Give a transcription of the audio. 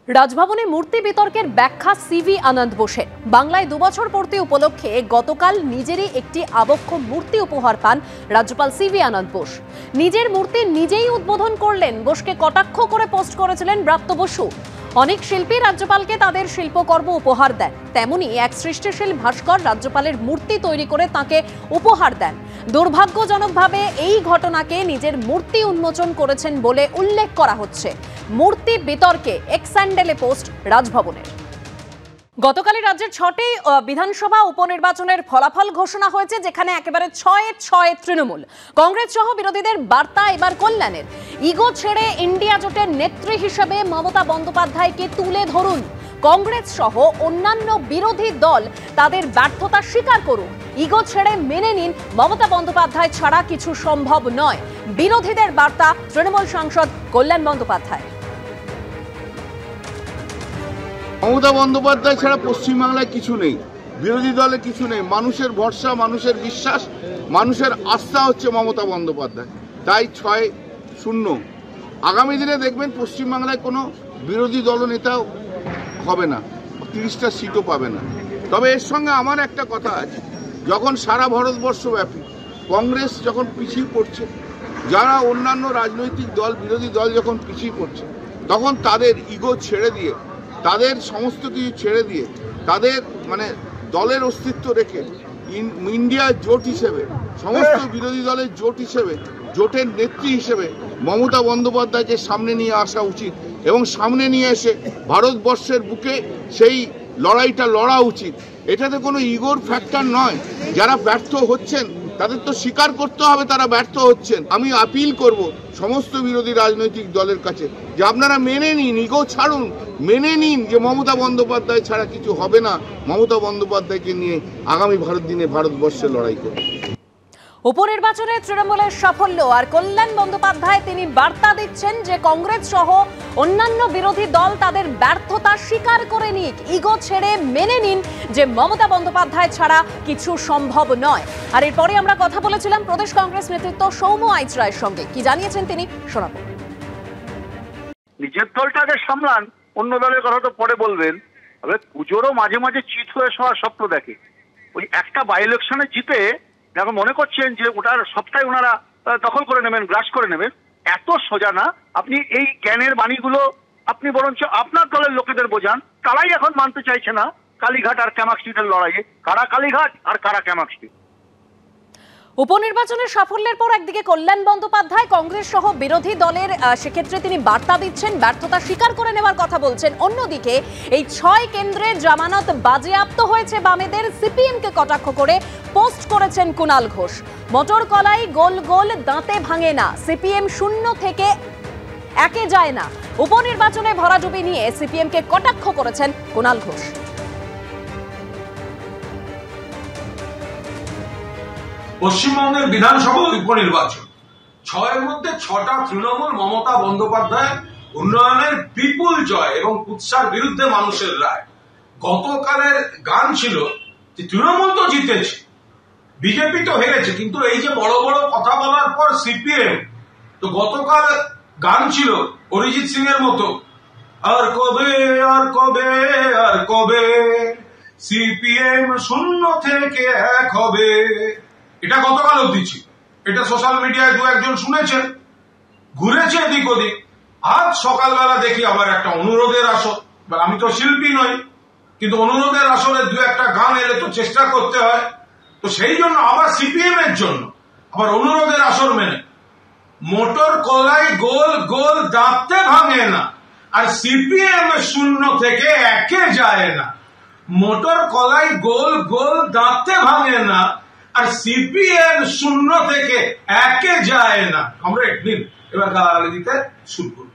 রাজভবনে মূর্তি বিতর্কের ব্যাখ্যা সিভি আনন্দ বোসের। বাংলায় 2 বছর পূর্তি উপলক্ষে গতকাল নিজেরই একটি আবক্ষ মূর্তি উপহার পান রাজ্যপাল সিভি আনন্দ বোস। নিজের মূর্তি নিজেই উদ্বোধন করলেন। বোসকে কটাক্ষ করে পোস্ট করেছিলেন ব্রাত্য বসু। অনেক শিল্পী রাজ্যপালকে তাদের শিল্পকর্ম উপহার দেন, তেমনি এক সৃষ্টিশীল ভাস্কর রাজ্যপালের মূর্তি তৈরি করে তাকে উপহার দেন। দুর্ভাগ্যজনকভাবে এই ঘটনাকে নিজের মূর্তি উন্মোচন করেছেন বলে উল্লেখ করা হচ্ছে। মূর্তি বিতর্কে এক্স হ্যান্ডেলে পোস্ট রাজভবনের। গতকালই রাজ্যের 6টি বিধানসভা উপনির্বাচনের ফলাফল ঘোষণা হয়েছে, যেখানে একেবারে 6-6 তৃণমূল। কংগ্রেস সহ বিরোধীদের বার্তা এবার কল্যাণের। ইগো ছেড়ে ইন্ডিয়া জোটের নেত্রী হিসেবে মমতা বন্দ্যোপাধ্যায়কে তুলে ধরুন। কংগ্রেস সহ অন্যান্য বিরোধী দল তাদের ব্যর্থতা স্বীকার করুন। ইগো ছেড়ে মেনে নিন, মমতা বন্দ্যোপাধ্যায় ছাড়া কিছু সম্ভব নয়। বিরোধীদের বার্তা তৃণমূল সাংসদ কল্যাণ বন্দ্যোপাধ্যায়। মমতা বন্দ্যোপাধ্যায় ছাড়া পশ্চিমবাংলায় কিছু নেই, বিরোধী দলে কিছু নেই। মানুষের ভরসা, মানুষের বিশ্বাস, মানুষের আস্থা হচ্ছে মমতা বন্দ্যোপাধ্যায়। তাই 6-0। আগামী দিনে দেখবেন পশ্চিমবাংলায় কোনো বিরোধী দলনেতাও হবে না, 30টা সিটও পাবে না। তবে এর সঙ্গে আমার একটা কথা আছে, যখন সারা ভারতবর্ষব্যাপী কংগ্রেস যখন পিছিয়ে পড়ছে, যারা অন্যান্য রাজনৈতিক দল, বিরোধী দল যখন পিছিয়ে পড়ছে, তখন তাদের ইগো ছেড়ে দিয়ে, তাদের সমস্ত কিছু ছেড়ে দিয়ে, তাদের দলের অস্তিত্ব রেখে ইন্ডিয়া জোট হিসেবে, সমস্ত বিরোধী দলের জোট হিসেবে, জোটের নেত্রী হিসেবে মমতা বন্দ্যোপাধ্যায়কে সামনে নিয়ে আসা উচিত এবং সামনে নিয়ে এসে ভারতবর্ষের বুকে সেই লড়াইটা লড়া উচিত। এটাতে কোনো ইগোর ফ্যাক্টর নয়। যারা ব্যর্থ হচ্ছেন তাদের তো স্বীকার করতে হবে তারা ব্যর্থ হচ্ছেন। আমি আপিল করব সমস্ত বিরোধী রাজনৈতিক দলের কাছে যে আপনারা মেনে নিন, ইগো ছাড়ুন, মেনে নিন যে মমতা বন্দ্যোপাধ্যায় ছাড়া কিছু হবে না। মমতা বন্দ্যোপাধ্যায়কে নিয়ে আগামী ভারতবর্ষে লড়াই করুন। উপনির্বাচনে তৃণমূলের সাফল্য আর কল্যাণ বন্দ্যোপাধ্যায় তিনি বার্তা দিচ্ছেন যে কংগ্রেস সহ অন্যান্য বিরোধী দল তাদের ব্যর্থতা স্বীকার করে নিক, ইগো ছেড়ে মেনে নিন যে মমতা বন্দ্যোপাধ্যায় ছাড়া কিছু সম্ভব নয়। আর এরপরে আমরা কথা বলেছিলাম প্রদেশ কংগ্রেস নেতৃত্ব সৌম্য আইচরায়ের সঙ্গে। কি জানিয়েছেন তিনি শোনাবো। নিজের দলটাকে সামলান, অন্য দলের কথা তো পরে বলবেন। তবে পুজোরও মাঝে মাঝে চিত হয়ে শোয়ার স্বপ্ন দেখে। ওই একটা বাই ইলেকশনে জিতে এখন মনে করছেন যে ওটার সবটাই ওনারা দখল করে নেবেন, গ্রাস করে নেবেন। এত সোজা না। আপনি এই জ্ঞানের বাণীগুলো আপনি বরঞ্চ আপনার দলের লোকেদের বোঝান। তারাই এখন মানতে চাইছে না কালীঘাট আর ক্যামাক স্ট্রিটের লড়াইয়ে। কারা কালীঘাট আর কারা ক্যামাক স্ট্রিট। উপনির্বাচনের সাফল্যের পর একদিকে কল্যাণ বন্দ্যোপাধ্যায় কংগ্রেস সহ বিরোধী দলের সেক্ষেত্রে তিনি বার্তা দিচ্ছেন, ব্যর্থতা স্বীকার করে নেওয়ার কথা বলছেন। অন্যদিকে এই 6 কেন্দ্রে জামানত বাজেয়াপ্ত হয়েছে বামেদের, সিপিএমকে কটাক্ষ করে পোস্ট করেছেন কুণাল ঘোষ। মোটর কলাই গোল গোল দাঁতে ভাঙে না, সিপিএম 0 থেকে 1-এ যায় না। উপনির্বাচনে ভরাডুবি নিয়ে সিপিএমকে কটাক্ষ করেছেন কুণাল ঘোষ। পশ্চিমবঙ্গের বিধানসভা উপনির্বাচন 6-এর মধ্যে 6টা তৃণমূল, মমতা বন্দ্যোপাধ্যায় উন্নয়নের বিপুল জয় এবং কুৎসার বিরুদ্ধে মানুষের রায়। গতকালের গান ছিল যে তৃণমূল তো জিতেছে, বিজেপি তো হেরেছে, কিন্তু এই যে বড় বড় কথা বলার পর সিপিএম তো গতকাল গান ছিল অরিজিৎ সিং এর মতো, আর কবে আর কবে আর কবে সিপিএম 0 থেকে 1 হবে। এটা গতকাল অবধি ছিল। এটা সোশ্যাল মিডিয়ায় 2-1 জন শুনেছেন, ঘুরেছে এদিক ওদিক। আজ সকালবেলা দেখি আবার একটা অনুরোধের আসর। আমি তো শিল্পী নই, কিন্তু অনুরোধের আসরে 2-1টা গান এলে তো চেষ্টা করতে হয়। তো সেই জন্য আবার সিপিএম এর জন্য আবার অনুরোধের আসর মেনে মোটর কলাই গোল গোল দাঁতে ভাঙে না, আর সিপিএম 0 থেকে 1-এ যায় না। মোটর কলাই গোল গোল দাঁতে ভাঙে না, আর সিপিএম 0 থেকে 1-এ যায় না। আমরা একদিন এবার গালাগালি দিতে শুরু করব।